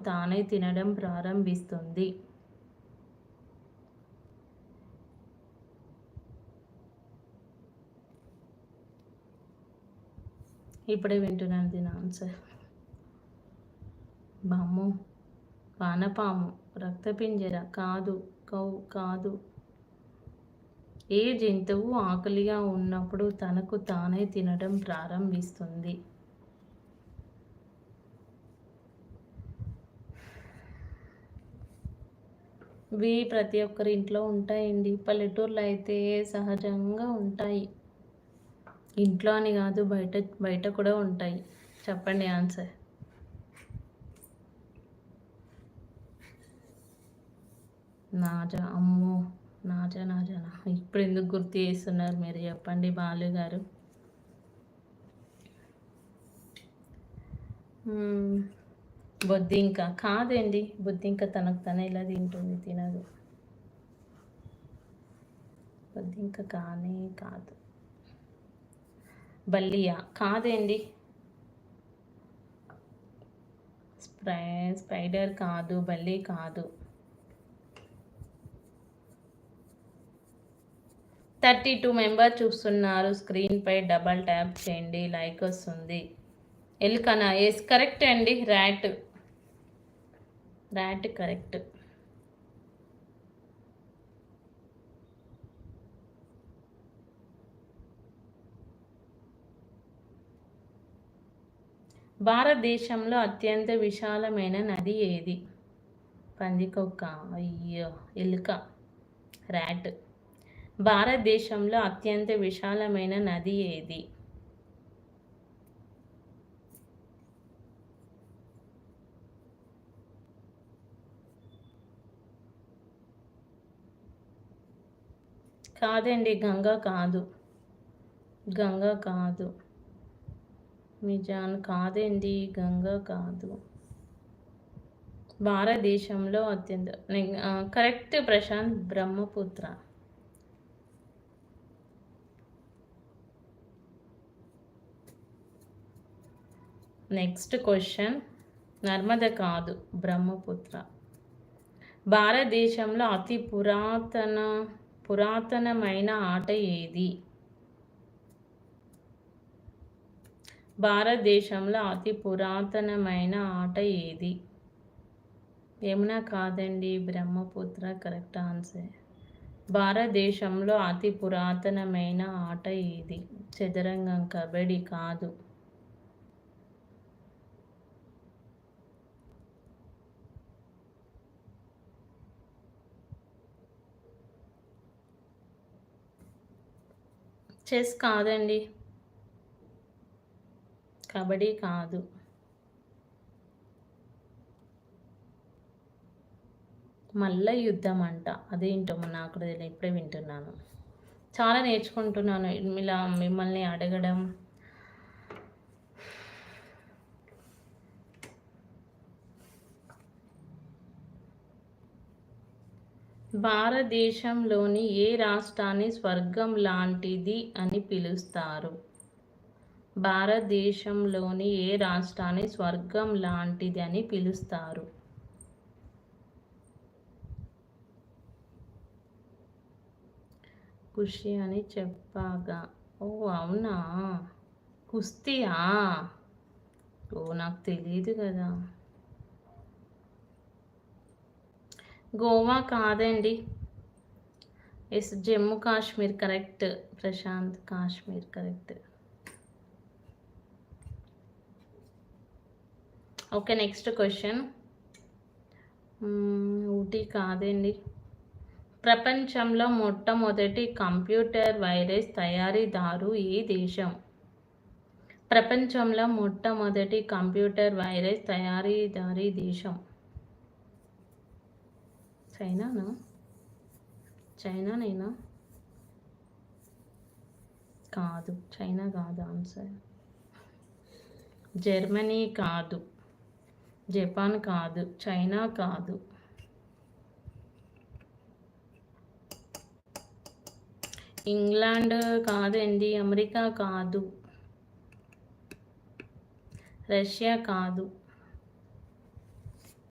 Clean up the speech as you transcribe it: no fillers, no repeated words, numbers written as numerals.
తానే తినడం ప్రారంభిస్తుంది. ఇప్పుడే వింటున్నాను దీని ఆన్సర్. బాము, వానపాము, రక్తపింజర కాదు, కాదు. ఏ జంతువు ఆకలిగా ఉన్నప్పుడు తనకు తానే తినడం ప్రారంభిస్తుంది? ఇవి ప్రతి ఒక్కరి ఇంట్లో ఉంటాయండి. పల్లెటూర్లో అయితే సహజంగా ఉంటాయి. ఇంట్లో అని కాదు, బయట బయట కూడా ఉంటాయి. చెప్పండి ఆన్సర్. నాజా. అమ్మో, నాజానా. ఇప్పుడు ఎందుకు గుర్తు చేస్తున్నారు మీరు? చెప్పండి బాలు గారు. బొద్దింక కాదండి. బొద్దింక తనకు తనే ఇలా తింటుంది, తినదు. బొద్దింక కానే కాదు. బల్లియా కాదండి. స్పైడర్ కాదు, బల్లి కాదు. 32 మెంబర్ చూస్తున్నారు. స్క్రీన్పై డబల్ ట్యాప్ చేయండి, లైక్ వస్తుంది. ఎలుకనా? ఎస్, కరెక్ట్ అండి. Rat correct. భారతదేశంలో అత్యంత విశాలమైన నది ఏది? పందికొక్క. అయ్యో, ఎలుక. ర్యాట్. భారతదేశంలో అత్యంత విశాలమైన నది ఏది? కాదండి, గంగా కాదు. మిజాన్ కాదండి, గంగా కాదు. భారతదేశంలో అత్యంత correct Prashant, Brahmaputra. Next question. Narmada కాదు, బ్రహ్మపుత్ర. భారతదేశంలో అతి పురాతనమైన ఆట ఏది? భారతదేశంలో అతి పురాతనమైన ఆట ఏది? యమున కాదండి, బ్రహ్మపుత్ర కరెక్ట్ ఆన్సర్. భారతదేశంలో అతి పురాతనమైన ఆట ఏది? చదరంగం, కబడ్డీ కాదు. చెస్ కాదండి, కబడ్డీ కాదు. మల్ల యుద్ధం అంట, అదేంటో నాకు తెలియదు, ఇప్పుడే వింటున్నాను. చాలా నేర్చుకుంటున్నాను ఇలా మిమ్మల్ని అడగడం. భారతదేశంలోని ఏ రాష్ట్రాన్ని స్వర్గం లాంటిది అని పిలుస్తారు? భారతదేశంలోని ఏ రాష్ట్రాన్ని స్వర్గం లాంటిది అని పిలుస్తారు? ఖుషి అని చెప్పాగా. ఓ అవునా, కుస్తీయా? ఓ నాకు తెలియదు కదా. గోవా కాదండి. Yes, Jammu Kashmir correct. Prashant, Kashmir correct. Okay, next question. Ooty కాదండి. ప్రపంచంలో మొట్టమొదటి కంప్యూటర్ వైరస్ తయారీదారు ఏ దేశం? ప్రపంచంలో మొట్టమొదటి కంప్యూటర్ వైరస్ తయారీదారు దేశం? చైనానేనా? కాదు, చైనా కాదు ఆన్సర్. జర్మనీ కాదు, జపాన్ కాదు, చైనా కాదు. ఇంగ్లాండ్ కాదండి, అమెరికా కాదు, రష్యా కాదు.